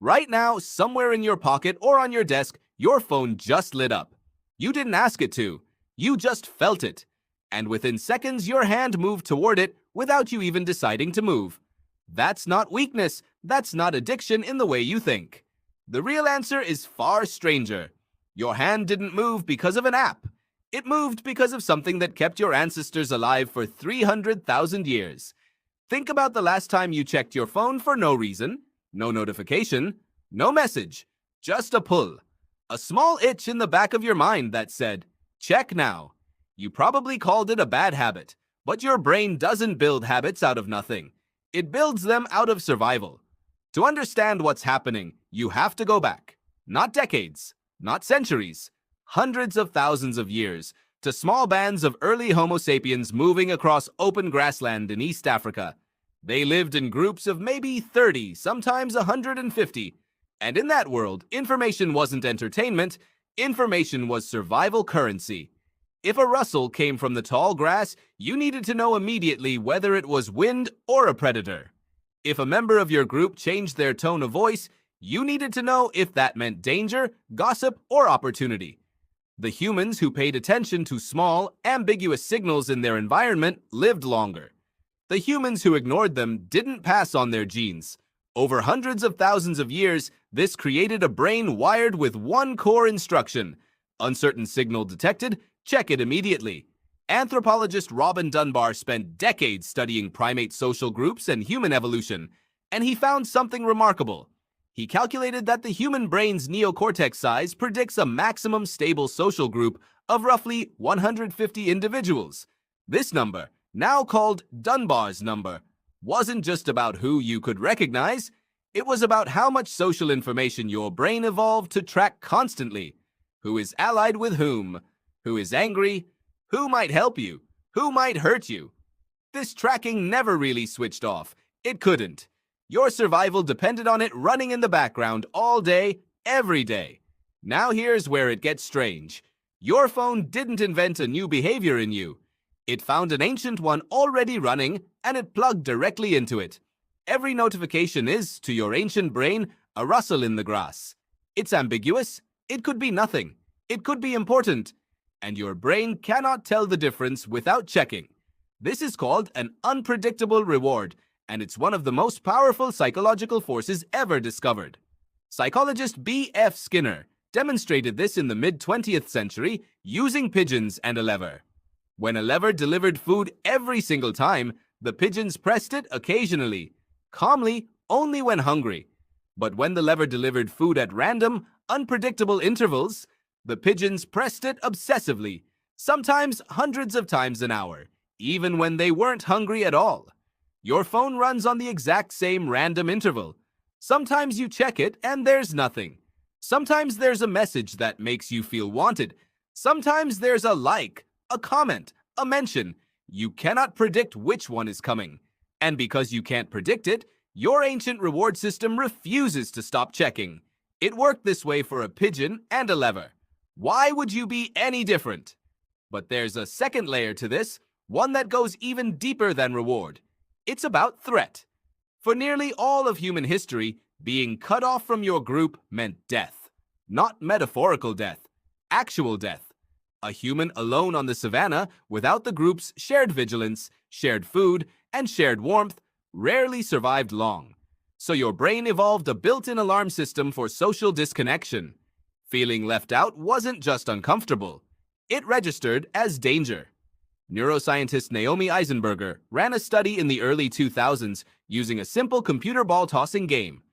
Right now, somewhere in your pocket or on your desk, your phone just lit up. You didn't ask it to. You just felt it. And within seconds, your hand moved toward it without you even deciding to move. That's not weakness. That's not addiction in the way you think. The real answer is far stranger. Your hand didn't move because of an app. It moved because of something that kept your ancestors alive for 300,000 years. Think about the last time you checked your phone for no reason, no notification, no message, just a pull. A small itch in the back of your mind that said, check now. You probably called it a bad habit, but your brain doesn't build habits out of nothing. It builds them out of survival. To understand what's happening, you have to go back, not decades, not centuries, hundreds of thousands of years, to small bands of early Homo sapiens moving across open grassland in East Africa. They lived in groups of maybe 30, sometimes 150. And in that world, information wasn't entertainment, information was survival currency. If a rustle came from the tall grass, you needed to know immediately whether it was wind or a predator. If a member of your group changed their tone of voice, you needed to know if that meant danger, gossip, or opportunity. The humans who paid attention to small, ambiguous signals in their environment lived longer. The humans who ignored them didn't pass on their genes. Over hundreds of thousands of years, this created a brain wired with one core instruction. Uncertain signal detected, check it immediately. Anthropologist Robin Dunbar spent decades studying primate social groups and human evolution, and he found something remarkable. He calculated that the human brain's neocortex size predicts a maximum stable social group of roughly 150 individuals. This number, now called Dunbar's number, wasn't just about who you could recognize. It was about how much social information your brain evolved to track constantly. Who is allied with whom? Who is angry? Who might help you? Who might hurt you? This tracking never really switched off. It couldn't. Your survival depended on it running in the background all day, every day. Now here's where it gets strange. Your phone didn't invent a new behavior in you. It found an ancient one already running, and it plugged directly into it. Every notification is, to your ancient brain, a rustle in the grass. It's ambiguous. It could be nothing. It could be important. And your brain cannot tell the difference without checking. This is called an unpredictable reward, and it's one of the most powerful psychological forces ever discovered. Psychologist B.F. Skinner demonstrated this in the mid-20th century using pigeons and a lever. When a lever delivered food every single time, the pigeons pressed it occasionally, calmly, only when hungry. But when the lever delivered food at random, unpredictable intervals, the pigeons pressed it obsessively, sometimes hundreds of times an hour, even when they weren't hungry at all. Your phone runs on the exact same random interval. Sometimes you check it and there's nothing. Sometimes there's a message that makes you feel wanted. Sometimes there's a like, a comment, a mention. You cannot predict which one is coming. And because you can't predict it, your ancient reward system refuses to stop checking. It worked this way for a pigeon and a lever. Why would you be any different? But there's a second layer to this, one that goes even deeper than reward. It's about threat. For nearly all of human history, being cut off from your group meant death. Not metaphorical death, actual death. A human alone on the savannah, without the group's shared vigilance, shared food, and shared warmth, rarely survived long. So your brain evolved a built-in alarm system for social disconnection. Feeling left out wasn't just uncomfortable. It registered as danger. Neuroscientist Naomi Eisenberger ran a study in the early 2000s using a simple computer ball tossing game.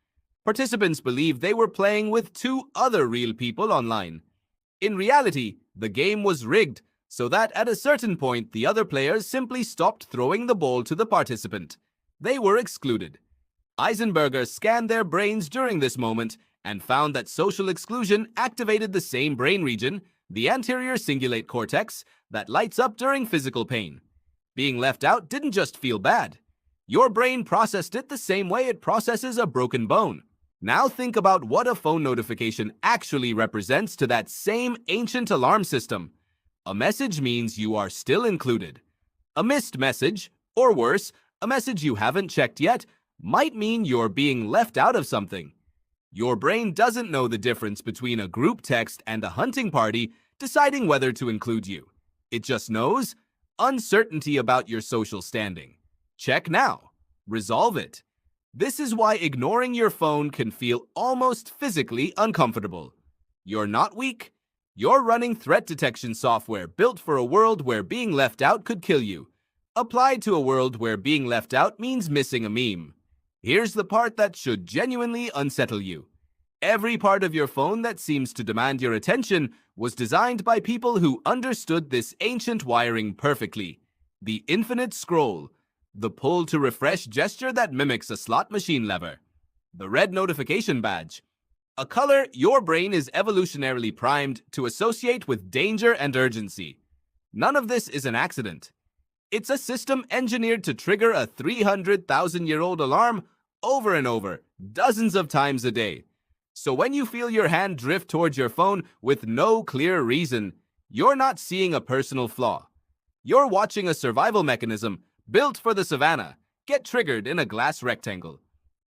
Participants believed they were playing with two other real people online. In reality, the game was rigged so that at a certain point the other players simply stopped throwing the ball to the participant. They were excluded. Eisenberger scanned their brains during this moment and found that social exclusion activated the same brain region, the anterior cingulate cortex, that lights up during physical pain. Being left out didn't just feel bad. Your brain processed it the same way it processes a broken bone. Now think about what a phone notification actually represents to that same ancient alarm system. A message means you are still included. A missed message, or worse, a message you haven't checked yet, might mean you're being left out of something. Your brain doesn't know the difference between a group text and a hunting party deciding whether to include you. It just knows uncertainty about your social standing. Check now. Resolve it. This is why ignoring your phone can feel almost physically uncomfortable. You're not weak. You're running threat detection software built for a world where being left out could kill you. Applied to a world where being left out means missing a meme. Here's the part that should genuinely unsettle you. Every part of your phone that seems to demand your attention was designed by people who understood this ancient wiring perfectly. The infinite scroll, the pull to refresh gesture that mimics a slot machine lever, the red notification badge, a color your brain is evolutionarily primed to associate with danger and urgency. None of this is an accident. It's a system engineered to trigger a 300,000-year-old alarm over and over, dozens of times a day. So when you feel your hand drift towards your phone with no clear reason, you're not seeing a personal flaw. You're watching a survival mechanism built for the savannah get triggered in a glass rectangle.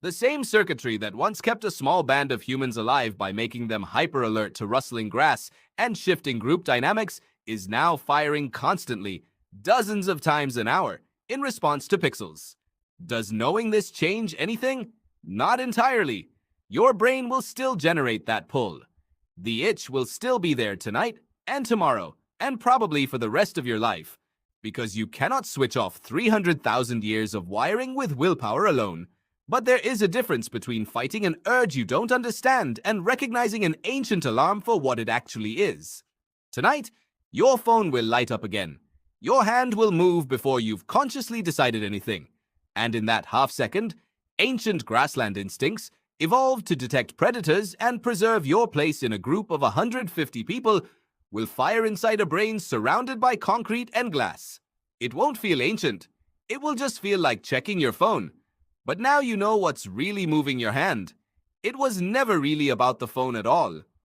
The same circuitry that once kept a small band of humans alive by making them hyper-alert to rustling grass and shifting group dynamics is now firing constantly, dozens of times an hour, in response to pixels. Does knowing this change anything? Not entirely. Your brain will still generate that pull. The itch will still be there tonight and tomorrow, and probably for the rest of your life, because you cannot switch off 300,000 years of wiring with willpower alone. But there is a difference between fighting an urge you don't understand and recognizing an ancient alarm for what it actually is. Tonight, your phone will light up again. Your hand will move before you've consciously decided anything. And in that half second, ancient grassland instincts evolved to detect predators and preserve your place in a group of 150 people will fire inside a brain surrounded by concrete and glass. It won't feel ancient. It will just feel like checking your phone. But now you know what's really moving your hand. It was never really about the phone at all.